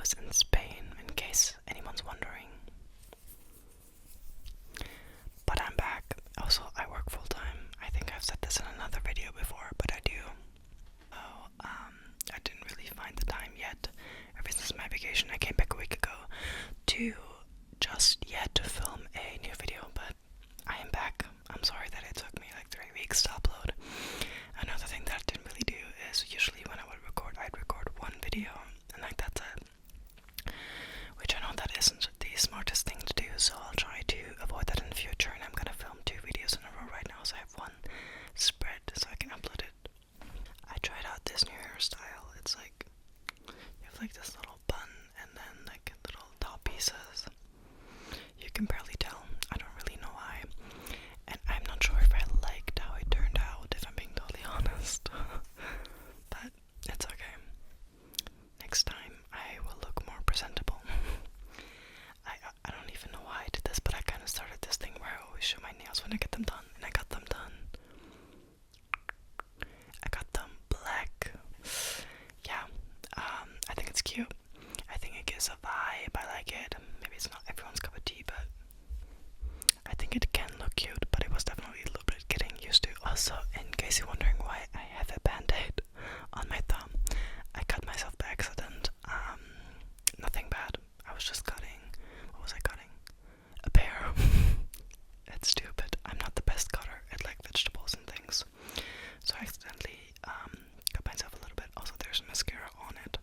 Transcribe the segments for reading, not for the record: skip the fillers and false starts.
was in Spain, in case anyone's wondering. But I'm back. Also, I work full time. I think I've said this in another video before, but I do. So, I didn't really find the time yet, ever since my vacation. I came back a week ago to just yet to film a new video, but I am back. I'm sorry that it took me like 3 weeks to upload. Another thing that I didn't really do is usually when I would record, I'd record one video and like that's it. Which I know that isn't the smartest thing to do, so I'll try to avoid that in the future, and I'm gonna film 2 videos in a row right now, so I have one spread so I can upload it. I tried out this new hairstyle. It's like you have like this little bun and then like little top pieces. You can barely tell. I don't really know why. And I'm not sure if I liked how it turned out, if I'm being totally honest. But it's okay. Next time I will look more presentable. I don't even know why I did this, but I kind of started this thing where I always show my nails when I get them done, and I got them done. I got them black. Yeah, I think it's cute. I think it gives a vibe. I like it. Maybe it's not everyone's cup of tea, but I think it can look cute, but it was definitely a little bit getting used to. Also, in case you're wondering why I have a band-aid on my thumb, I cut myself by accident. Nothing bad. I was just cutting. What was I cutting? A pear. It's stupid. I'm not the best cutter at like vegetables and things, so I accidentally cut myself a little bit. Also, there's mascara on it.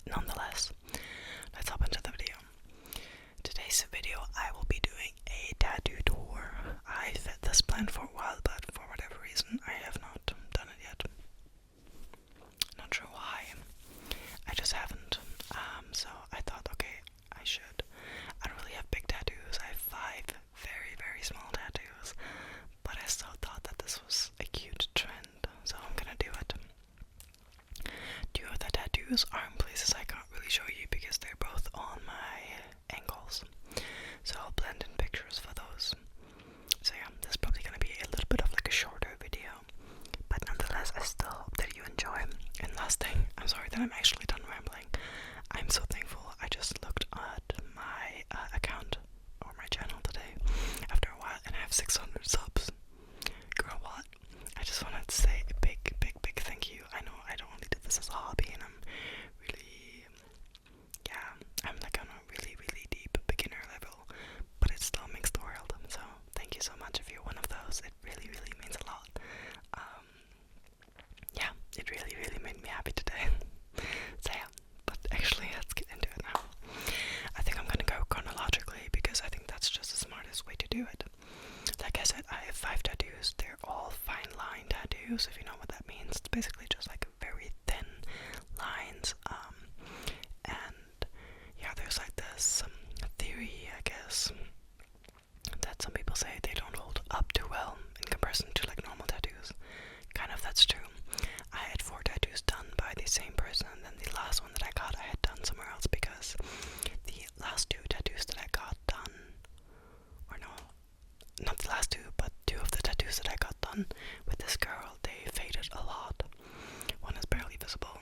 Nonetheless, let's hop into the video. Today's video, I will be doing a tattoo tour. I've had this planned for a while, but for whatever reason, I have not done it yet. Not sure why. I just haven't. So I thought, okay, I should. I don't really have big tattoos. I have 5 very, very small tattoos, but I still thought that this was a cute trend, so I'm gonna do it. 2 of the tattoos are in places I can't really show you because they're both on my ankles, so I'll blend in pictures for those. So yeah, this is probably gonna be a little bit of like a shorter video, but nonetheless, I still hope that you enjoy. And last thing, I'm sorry that I'm actually done rambling. I'm so thankful. I just looked at my account or my channel today after a while, and I have 600 subs. Girl, what? I just wanted to say a big, big, big thank you. I know I don't only do this as a hobby, and I'm really, yeah, I'm like on a really, really deep beginner level, but it still makes the world. So thank you so much if you're one of those. It really, really means a lot. Yeah, it really, really made me happy today. So yeah, but actually let's get into it now. I think I'm gonna go chronologically because I think that's just the smartest way to do it. Like I said, I have 5 tattoos. They're all fine line tattoos, if you know what that means. It's basically just like very thin lines. And yeah, there's like this theory, I guess, that some people say they don't hold up too well in comparison to like normal tattoos. Kind of, that's true. I had 4 tattoos done by the same person, and then the last one that I got I had done somewhere else because the last 2 tattoos that I got done, or no, not the last 2, but 2 of the tattoos that I got done with this girl, they faded a lot. One is barely visible.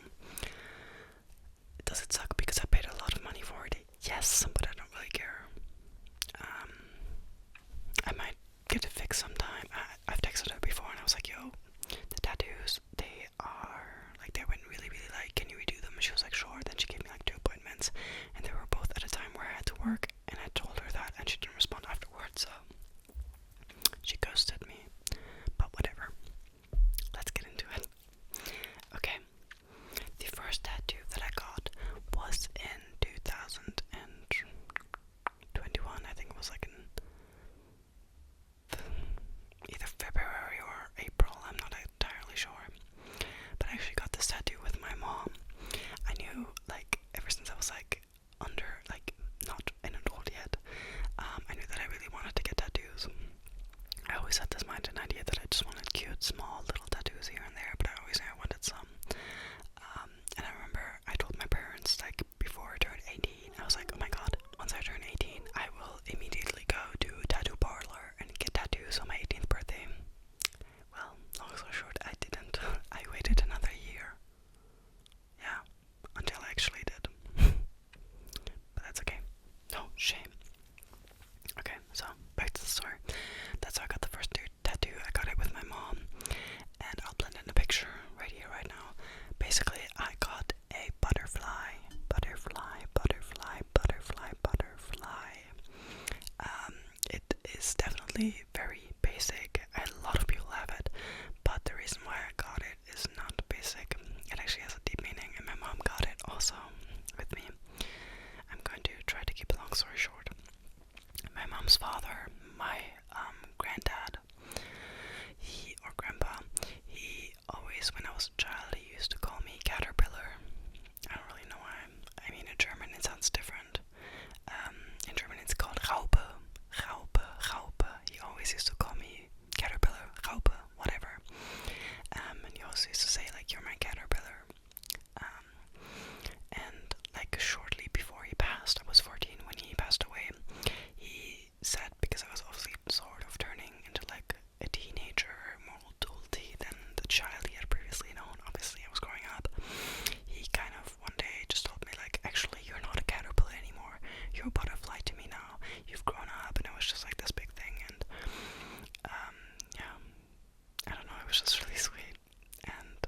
honestly very basic. A lot of people have it, but the reason why I got it is not basic. It actually has a deep meaning, and my mom got it also with me. I'm going to try to keep a long story short. My mom's father, my granddad, or grandpa, he always, when I was a child, he used to call me Caterpillar. I don't really know why. I mean, in German it sounds different. In German it's called Raupe. Raupe, Raupe. He always used to call me Caterpillar, Raupe, whatever. And he also used to say, like, you're my caterpillar. And like shortly before he passed, I was 14 when he passed away, he said, because I was obviously sort of turning into like a teenager, more adulty than the child he had previously known. Obviously I was growing up. He kind of one day just told me, like, actually you're not a caterpillar anymore, you're a butterfly to me now, you've grown up. And it was just like this big thing. And yeah, I don't know, it was just really sweet. And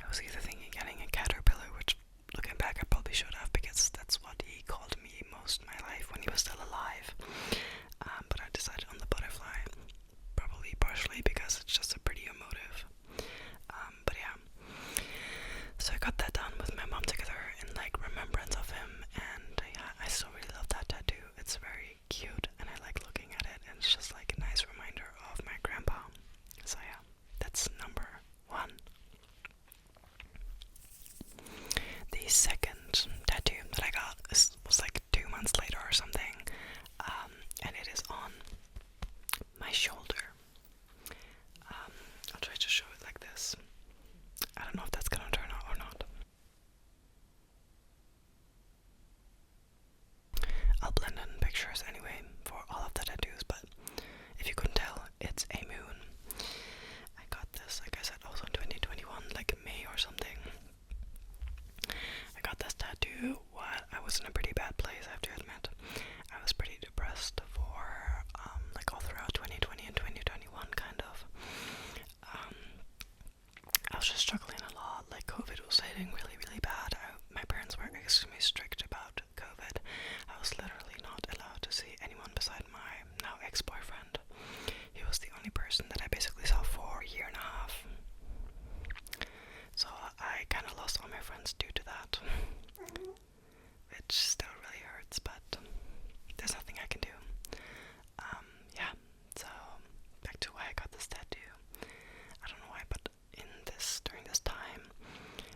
I was either thinking getting a caterpillar, which looking back I probably should have, because that's what he called me most of my life when he was still alive. But I decided on the butterfly, probably partially because it's just a prettier motive. But yeah, so I got that done with my mom together in like remembrance of him. And yeah, I still really love that tattoo. It's very cute and I like looking at it, and it's just like a nice reminder of my grandpa. So yeah, that's number 1. The second tattoo that I got was like 2 months later or something, and it is on my shoulder. I'll try to show it like this. I don't know if that's gonna turn out or not. I'll blend in pictures anyway for all of the tattoos, but if you couldn't tell, it's a moon. I got this, like I said, also in 2021, like May or something. I got this tattoo while I was in a pretty bad place, I have to admit. I was pretty depressed for like all throughout 2020 and 2021, kind of. I was just struggling a lot. Like COVID was hitting really, really bad. My parents were extremely strict about COVID. I was literally not allowed to see anyone beside my now ex-boyfriend. He was the only person that I basically saw for a year and a half. So I kind of lost all my friends due to that, which still really hurts, but there's nothing I can do. Yeah, so back to why I got this tattoo. I don't know why, but during this time,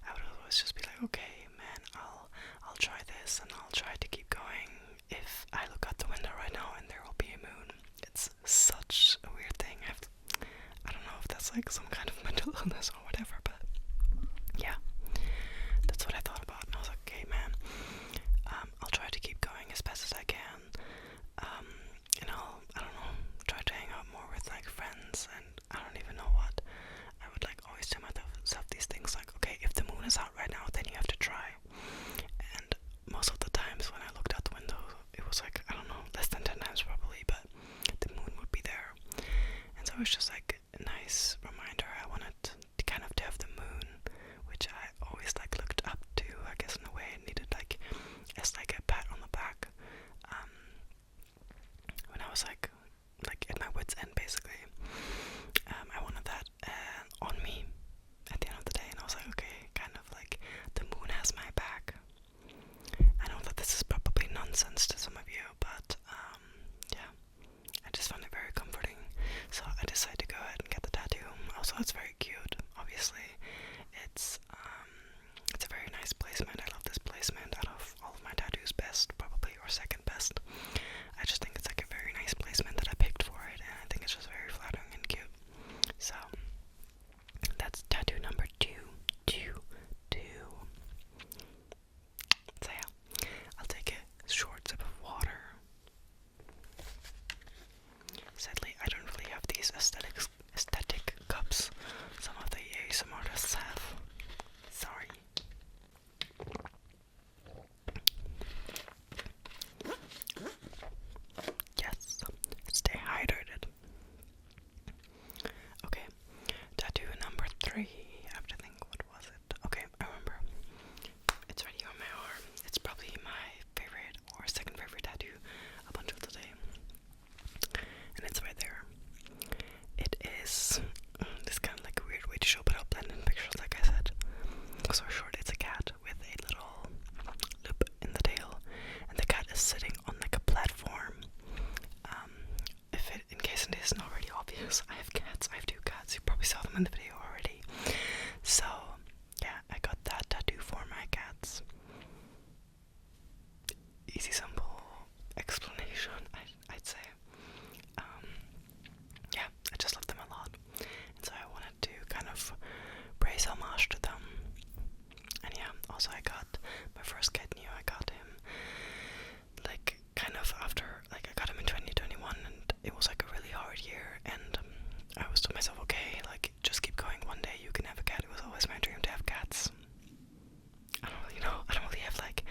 I would always just be like, okay, man, I'll try this and I'll try to keep going. If I look out the window right now and there will be a moon, it's such a weird thing. I don't know if that's like some kind of mental illness or whatever, but yeah, that's what I thought about. And I was like, okay, man, I'll try to keep going as best as I can. And I don't know, try to hang out more with like friends, and I don't even know what. I would like always tell myself these things like, okay, if the moon is out right now, then you have to try. And most of the times when I looked out the window, it was like, I don't know, less than 10 times probably, but the moon would be there. And so it was just like a nice reminder. I wanted to kind of have the moon, which I always like looked up to, I guess in a way. It needed like as like a pat on the back. When I was like at my wit's end basically. I wanted that on me at the end of the day, and I was like, okay, kind of like the moon has my back. I know that this is probably nonsense to some of you, but yeah, I just found it very comforting. So I decided to go ahead and get the tattoo. Also, it's very cute. Obviously, it's a very nice placement. I love this placement. Out of all of my tattoos, best probably, or second best. I just think it's like a very nice placement that I picked for it, and I think it's just very flattering and cute. So that's tattoo number 2. So yeah, I'll take a short sip of water. Sadly, I don't really have these aesthetic cups. Some of the ASMR artists have. Sorry. So I got my first cat new. I got him like kind of after, like I got him in 2021, and it was like a really hard year, and I was to myself, okay, like just keep going, one day you can have a cat. It was always my dream to have cats. I don't really know, I don't really have like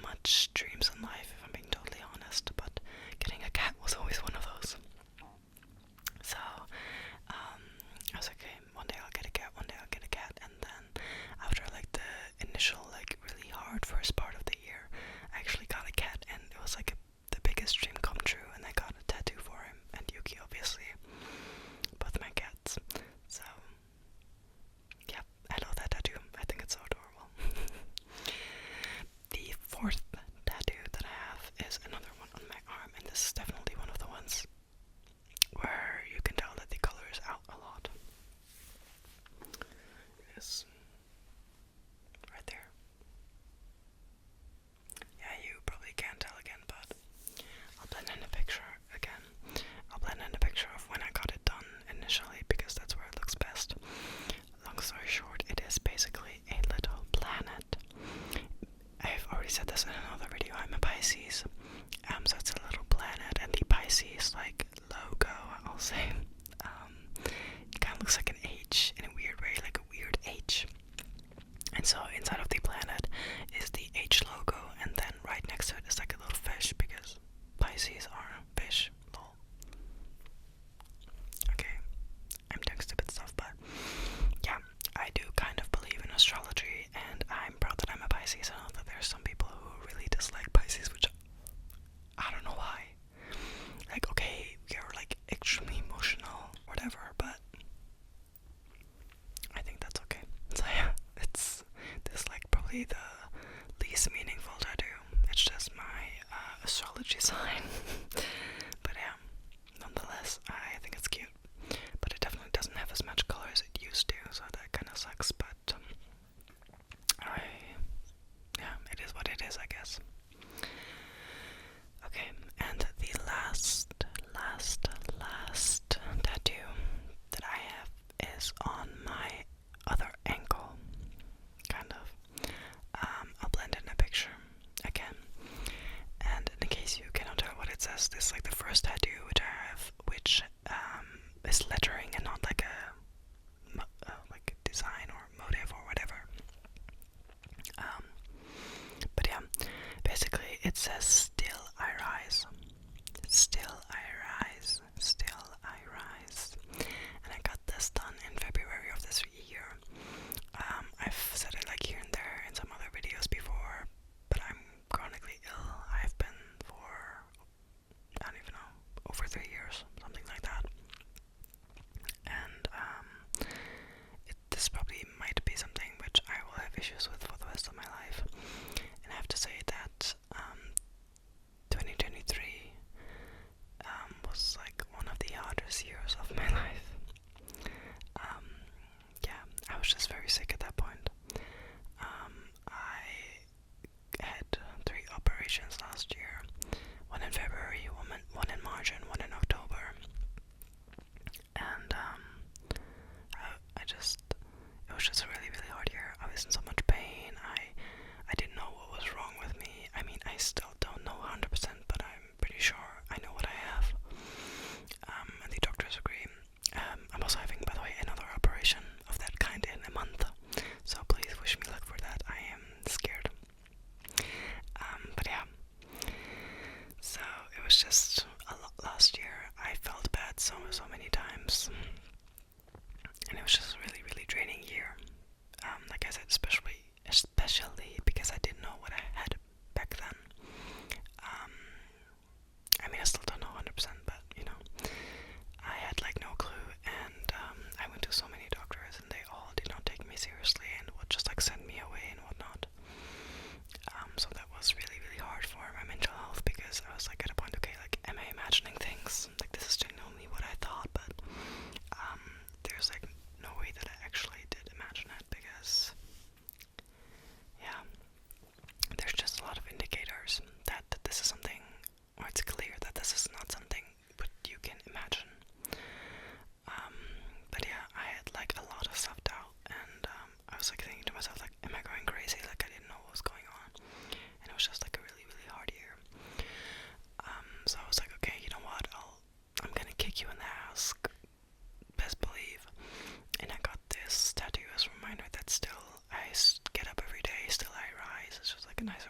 much dreams in life, if I'm being totally honest, but getting a cat was always one of those. So I was like, okay, one day I'll get a cat, one day I'll get a cat. And then after like the initial like really hard first part of the year, I actually got a cat, and it was like the biggest dream come true, and I got a tattoo for him and Yuki, obviously, both my cats. So yeah, I love that tattoo. I think it's so adorable. The fourth tattoo that I have is another one on my arm, and this is definitely one of the ones where you can tell that the color is out a lot. It is right there. Yeah, you probably can't tell again, but I'll blend in a picture again. I'll blend in a picture of when I got it done initially, because that's where it looks best. Long story short, it is basically a little planet. I've already said this in another video, I'm a Pisces. So it's a little planet, and the Pisces like logo, I'll say, it kind of looks like an H in a weird way, like a weird H. And so inside of the planet is the H logo, and then right next to it is like a little fish, because Pisces are fish. Lol. Okay, I'm doing stupid stuff, but yeah, I do kind of believe in astrology, and I'm proud that I'm a Pisces. I know that there's some people who really dislike Pisces, which I don't know why. Like, okay, we are like extremely emotional, whatever, but I think that's okay. So yeah, it's this like probably the least meaningful tattoo. It's just my astrology sign. But yeah, nonetheless, I think it's cute. But it definitely doesn't have as much color as it used to, so that kind of sucks. But yeah, it is what it is, I guess. Okay, and the last tattoo that I have is on my other ankle, kind of. I'll blend in a picture again, and in case you cannot tell what it says, this is like the first tattoo which I have, which is lettering and not like a like design or motive or whatever. But yeah, basically it says still I rise, still I rise, still I rise. And I got this done in February of this year. I've said it like here and there in some other videos before, but I'm chronically ill. I've been for, I don't even know, over 3 years, something like that. And this probably might be something which I will have issues with for the rest of my life. And I have to say that like a nicer